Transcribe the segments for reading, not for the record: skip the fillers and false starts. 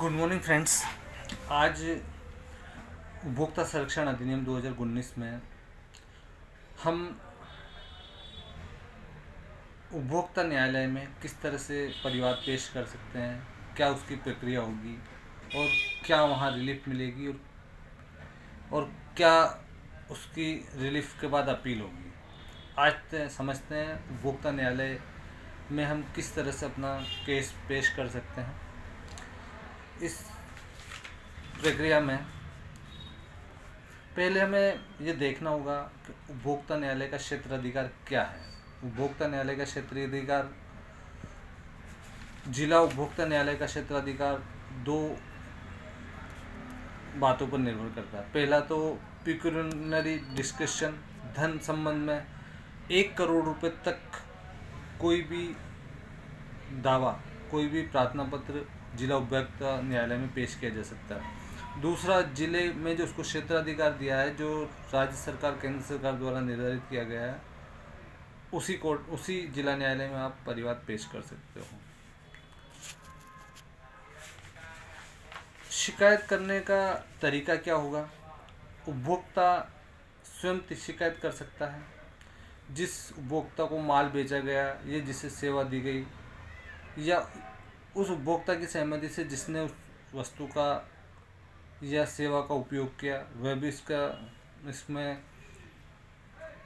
Good morning friends. आज उपभोक्ता संरक्षण अधिनियम 2019 में हम उपभोक्ता न्यायालय में किस तरह से परिवाद पेश कर सकते हैं, क्या उसकी प्रक्रिया होगी और क्या वहाँ रिलीफ मिलेगी और क्या उसकी रिलीफ के बाद अपील होगी। आज समझते हैं उपभोक्ता न्यायालय में हम किस तरह से अपना केस पेश कर सकते हैं। इस प्रक्रिया में पहले हमें ये देखना होगा कि उपभोक्ता न्यायालय का क्षेत्र अधिकार क्या है। उपभोक्ता न्यायालय का क्षेत्रीय अधिकार, जिला उपभोक्ता न्यायालय का क्षेत्र अधिकार दो बातों पर निर्भर करता है। पहला तो पिक्यूनियरी डिस्क्रिप्शन, धन संबंध में 1 करोड़ रुपए तक कोई भी दावा, कोई भी प्रार्थना पत्र जिला उपभोक्ता न्यायालय में पेश किया जा सकता है। दूसरा, जिले में जो उसको क्षेत्राधिकार दिया है, जो राज्य सरकार केंद्र सरकार द्वारा निर्धारित किया गया है, उसी जिला न्यायालय में आप परिवाद पेश कर सकते हो। शिकायत करने का तरीका क्या होगा? उपभोक्ता स्वयं शिकायत कर सकता है। जिस उपभोक्ता को माल बेचा गया या जिसे सेवा दी गई या उस उपभोक्ता की सहमति से जिसने उस वस्तु का या सेवा का उपयोग किया, वह भी इसमें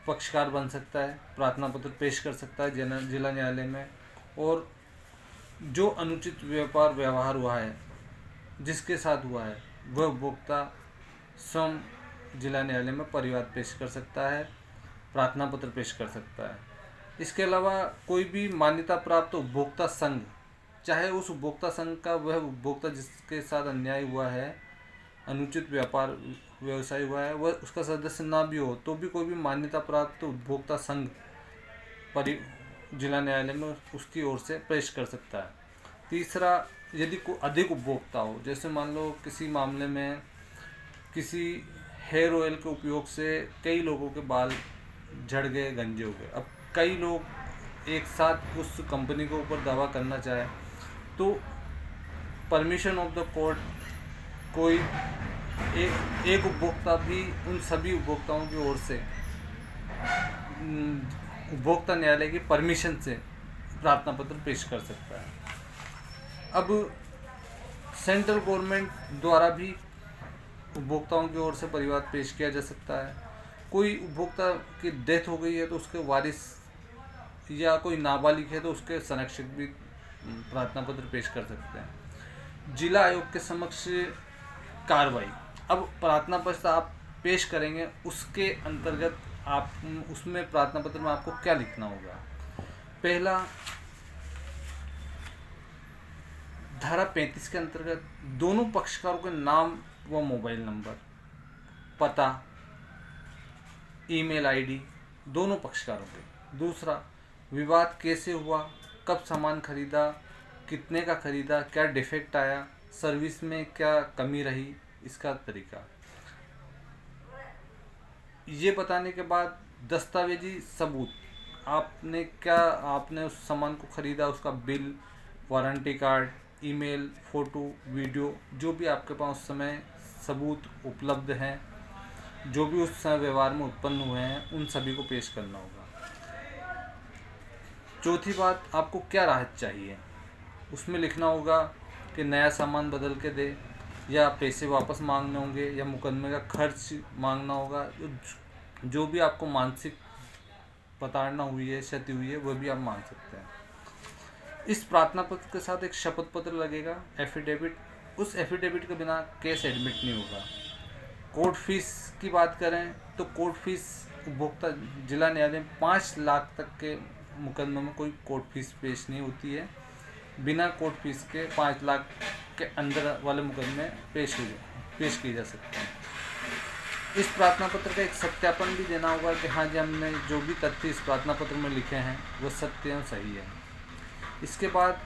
पक्षकार बन सकता है, प्रार्थना पत्र पेश कर सकता है जिला न्यायालय में। और जो अनुचित व्यवहार हुआ है, जिसके साथ हुआ है, वह उपभोक्ता स्वयं जिला न्यायालय में परिवाद पेश कर सकता है, प्रार्थना पत्र पेश कर सकता है। इसके अलावा कोई भी मान्यता प्राप्त उपभोक्ता संघ, चाहे उस उपभोक्ता संघ का वह उपभोक्ता जिसके साथ अन्याय हुआ है, अनुचित व्यवसाय हुआ है, वह उसका सदस्य ना भी हो, तो भी कोई भी मान्यता प्राप्त उपभोक्ता संघ जिला न्यायालय में उसकी ओर से पेश कर सकता है। तीसरा, यदि कोई अधिक उपभोक्ता हो, जैसे मान लो किसी मामले में किसी हेयर ऑयल के उपयोग से कई लोगों के बाल झड़ गए, गंजे हो गए। अब कई लोग एक साथ उस कंपनी के ऊपर दावा करना चाहे तो परमिशन ऑफ द कोर्ट कोई एक उपभोक्ता भी उन सभी उपभोक्ताओं की ओर से उपभोक्ता न्यायालय की परमिशन से प्रार्थना पत्र पेश कर सकता है। अब सेंट्रल गवर्नमेंट द्वारा भी उपभोक्ताओं की ओर से परिवाद पेश किया जा सकता है। कोई उपभोक्ता की डेथ हो गई है तो उसके वारिस या कोई नाबालिग है तो उसके संरक्षक भी प्रार्थना पत्र पेश कर सकते हैं। जिला आयोग के समक्ष कार्रवाई, अब प्रार्थना पत्र आप पेश करेंगे, उसके अंतर्गत आप उसमें प्रार्थना पत्र में आपको क्या लिखना होगा? पहला, धारा 35 के अंतर्गत दोनों पक्षकारों के नाम व मोबाइल नंबर, पता, ईमेल आईडी दोनों पक्षकारों के। दूसरा, विवाद कैसे हुआ, कब सामान खरीदा, कितने का खरीदा, क्या डिफेक्ट आया, सर्विस में क्या कमी रही, इसका तरीका। ये बताने के बाद दस्तावेजी सबूत, आपने उस सामान को खरीदा, उसका bill, warranty card, email, photo, video, जो भी आपके पास उस समय सबूत उपलब्ध हैं, जो भी उस समय व्यवहार में उत्पन्न हुए हैं, उन सभी को पेश करना होगा। चौथी बात, आपको क्या राहत चाहिए, उसमें लिखना होगा कि नया सामान बदल के दे, या पैसे वापस मांगने होंगे, या मुकदमे का खर्च मांगना होगा। जो भी आपको मानसिक प्रताड़ना हुई है, क्षति हुई है, वह भी आप मांग सकते हैं। इस प्रार्थना पत्र के साथ एक शपथ पत्र लगेगा, एफिडेविट। उस एफिडेविट के बिना केस एडमिट नहीं होगा। कोर्ट फीस की बात करें तो कोर्ट फीस उपभोक्ता जिला न्यायालय में 5 लाख तक के मुकदमे में कोई कोर्ट फीस पेश नहीं होती है। बिना कोर्ट फीस के 5 लाख के अंदर वाले मुकदमे पेश किए जा सकते हैं। इस प्रार्थना पत्र का एक सत्यापन भी देना होगा कि हाँ जी, हमने जो भी तथ्य इस प्रार्थना पत्र में लिखे हैं वो सत्य एवं सही है। इसके बाद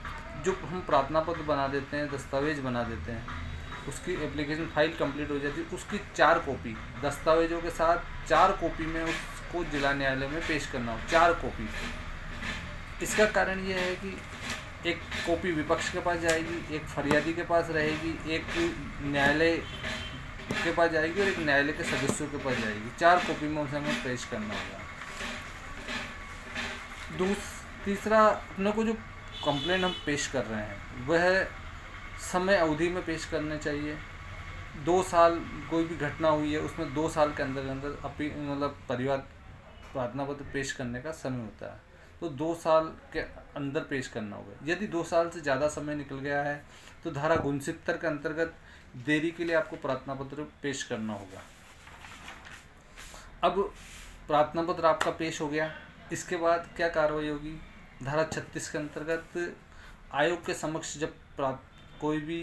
जो हम प्रार्थना पत्र बना देते हैं, दस्तावेज बना देते हैं, उसकी एप्लीकेशन फाइल कंप्लीट हो जाती है, उसकी 4 कॉपी दस्तावेजों के साथ 4 कॉपी में उसको जिला न्यायालय में पेश करना हो, 4 कॉपी। इसका कारण ये है कि एक कॉपी विपक्ष के पास जाएगी, एक फरियादी के पास रहेगी, एक न्यायालय के पास जाएगी और एक न्यायालय के सदस्यों के पास जाएगी। 4 कॉपी में उसे हमें पेश करना होगा। तीसरा, अपने को जो कंप्लेंट हम पेश कर रहे हैं वह समय अवधि में पेश करने चाहिए। 2 साल कोई भी घटना हुई है उसमें 2 साल के अंदर मतलब परिवार प्रार्थना पत्र पेश करने का समय होता है, तो 2 साल के अंदर पेश करना होगा। यदि 2 साल से ज़्यादा समय निकल गया है तो धारा 69 के अंतर्गत देरी के लिए आपको प्रार्थना पत्र पेश करना होगा। अब प्रार्थना पत्र आपका पेश हो गया, इसके बाद क्या कार्रवाई होगी? धारा 36 के अंतर्गत आयोग के समक्ष जब कोई भी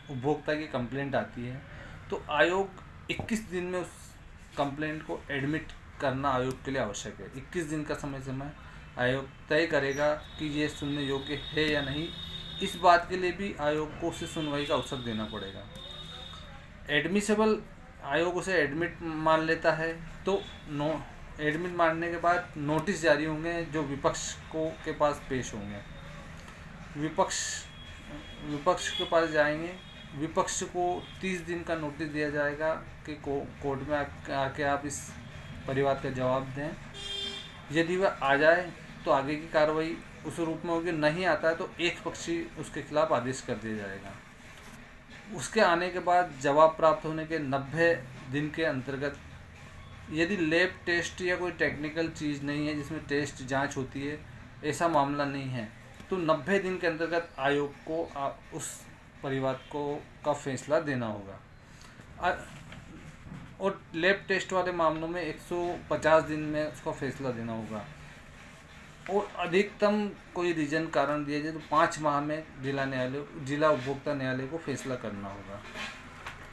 उपभोक्ता की कंप्लेंट आती है तो आयोग 21 दिन में उस कंप्लेंट को एडमिट करना आयोग के लिए आवश्यक है। 21 दिन का समय आयोग तय करेगा कि ये सुनने योग्य है या नहीं। इस बात के लिए भी आयोग को उसे सुनवाई का अवसर देना पड़ेगा। एडमिसेबल आयोग उसे एडमिट मान लेता है तो एडमिट मानने के बाद नोटिस जारी होंगे जो विपक्ष के पास पेश होंगे। विपक्ष के पास जाएंगे, विपक्ष को 30 दिन का नोटिस दिया जाएगा कि कोर्ट में आके आप इस परिवाद का जवाब दें। यदि वह आ जाए तो आगे की कार्रवाई उस रूप में होगी, नहीं आता है तो एक पक्षी उसके खिलाफ आदेश कर दिया जाएगा। उसके आने के बाद जवाब प्राप्त होने के 90 दिन के अंतर्गत यदि लैब टेस्ट या कोई टेक्निकल चीज़ नहीं है जिसमें टेस्ट जांच होती है, ऐसा मामला नहीं है, तो 90 दिन के अंतर्गत आयोग को उस परिवाद का फैसला देना होगा। और लैब टेस्ट वाले मामलों में 150 दिन में उसका फैसला देना होगा। और अधिकतम कोई रीजन कारण दिया जाए तो 5 माह में जिला उपभोक्ता न्यायालय को फैसला करना होगा।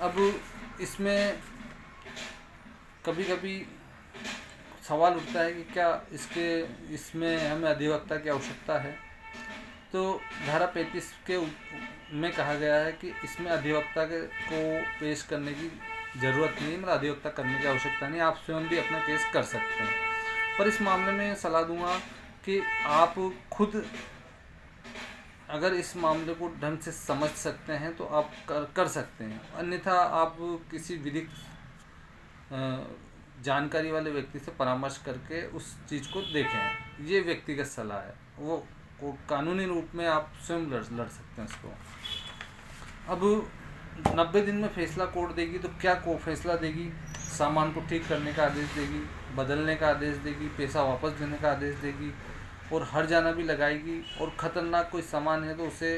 अब इसमें कभी कभी सवाल उठता है कि क्या इसमें हमें अधिवक्ता की आवश्यकता है? तो धारा 35 में कहा गया है कि इसमें अधिवक्ता को पेश करने की ज़रूरत नहीं, मतलब अधिवक्ता करने की आवश्यकता नहीं, आप स्वयं भी अपना केस कर सकते हैं। पर इस मामले में सलाह दूंगा कि आप खुद अगर इस मामले को ढंग से समझ सकते हैं तो आप कर सकते हैं, अन्यथा आप किसी विधिक जानकारी वाले व्यक्ति से परामर्श करके उस चीज़ को देखें। ये व्यक्तिगत सलाह है, वो कानूनी रूप में आप स्वयं लड़ सकते हैं उसको। अब 90 दिन में फैसला कोर्ट देगी तो क्या फैसला देगी? सामान को ठीक करने का आदेश देगी, बदलने का आदेश देगी, पैसा वापस देने का आदेश देगी और हर्जाना भी लगाएगी। और ख़तरनाक कोई सामान है तो उसे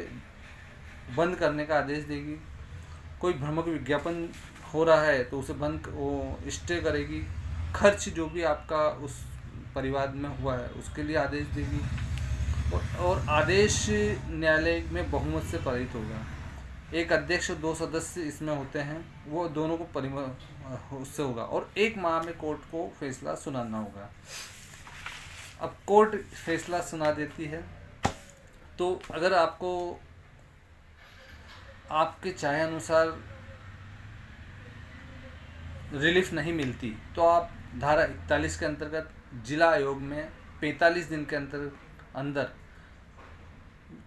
बंद करने का आदेश देगी। कोई भ्रामक विज्ञापन हो रहा है तो उसे स्टे करेगी। खर्च जो भी आपका उस परिवाद में हुआ है उसके लिए आदेश देगी। और आदेश न्यायालय में बहुमत से पारित होगा। एक अध्यक्ष और 2 सदस्य इसमें होते हैं, वो दोनों को उससे होगा। और 1 माह में कोर्ट को फैसला सुनाना होगा। अब कोर्ट फैसला सुना देती है तो अगर आपको आपके चाहे अनुसार रिलीफ नहीं मिलती तो आप धारा 41 के अंतर्गत जिला आयोग में 45 दिन के अंदर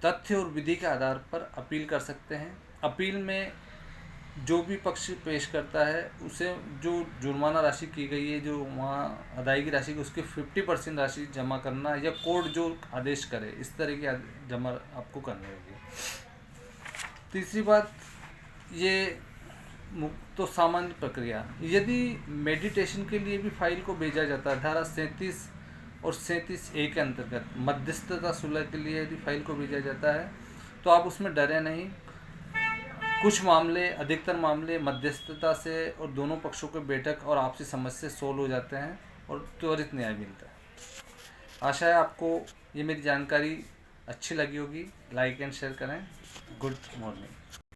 तथ्य और विधि के आधार पर अपील कर सकते हैं। अपील में जो भी पक्ष पेश करता है उसे जो जुर्माना राशि की गई है, जो वहाँ अदायगी राशि की, उसकी 50% राशि जमा करना या कोर्ट जो आदेश करे इस तरह की जमा आपको करनी होगी। तीसरी बात, ये तो सामान्य प्रक्रिया। यदि मेडिटेशन के लिए भी फाइल को भेजा जाता है, धारा 37 और 37A के अंतर्गत मध्यस्थता सुलह के लिए यदि फाइल को भेजा जाता है तो आप उसमें डरे नहीं। कुछ मामले, अधिकतर मामले मध्यस्थता से और दोनों पक्षों के बैठक और आपसी समझ से सोल्व हो जाते हैं और त्वरित न्याय मिलता है। आशा है आपको ये मेरी जानकारी अच्छी लगी होगी। लाइक एंड शेयर करें। Good morning.